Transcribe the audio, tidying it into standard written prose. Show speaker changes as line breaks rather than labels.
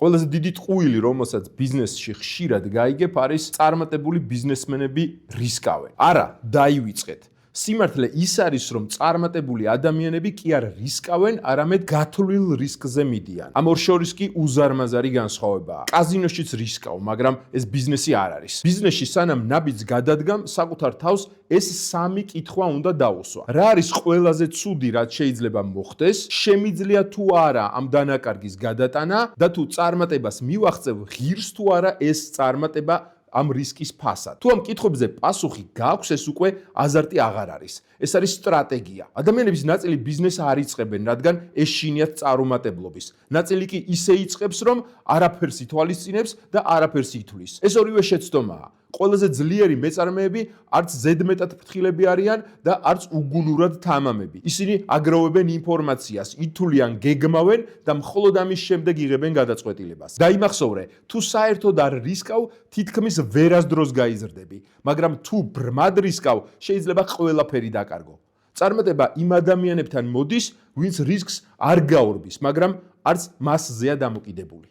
ყველაზე დიდი ტყუილი, რომელსაც ბიზნესში ხშირად გაიგებ, არის წარმატებული ბიზნესმენები რისკავენ. არა, დაივიწყეთ. სიმართლე ის არის, რომ წარმატებული ადამიანები კი არ რისკავენ, არამედ გათვლილ რისკზე მიდიან. ამ ორ შორის კი უზარმაზარი განსხვავებაა. კაზინოშიც რისკავ, მაგრამ ეს ბიზნესი არ არის. ბიზნესში სანამ ნაბიჯს გადადგამ, საკუთარ თავს ეს სამი კითხვა უნდა დაუსვა. რა არის ყველაზე ცუდი, რაც შეიძლება მოხდეს? შემიძლია თუ არა ამ დანაკარგის გადატანა და თუ წარმატებას მივაღწევ, ღირს თუ არა ეს წარმატება ამ რისკის ფასად. თუ ამ კითხვებზე პასუხი გაქვს, ეს უკვე აზარტი აღარ არის. ეს არის სტრატეგია. ადამიანების ნაწილი ბიზნესს არ იწყებენ, რადგან ეშინიათ წარუმატებლობის. ნაწილი კი ისე იწყებს, რომ არაფერს ითვალისწინებს და არაფერს ითვლის. ეს ორივე შეცდომაა. ყველაზე ძლიერი მეწარმეები არც ზედმეტად ფრთხილები არიან და არც უგუნურად თამამები. ისინი აგროვებენ ინფორმაციას, ითვლიან, გეგმავენ და მხოლოდ ამის შემდეგ იღებენ გადაწყვეტილებას. დაიმახსოვრე, თუ საერთოდ არ რისკავ, თითქმის ვერასდროს გაიზრდები, მაგრამ თუ ბრმად რისკავ, შეიძლება ყველაფერი დაკარგო. წარმატება იმ ადამიანებთან მოდის, ვინც რისკს არ გაურბის, მაგრამ არც მასზეა დამოკიდებული.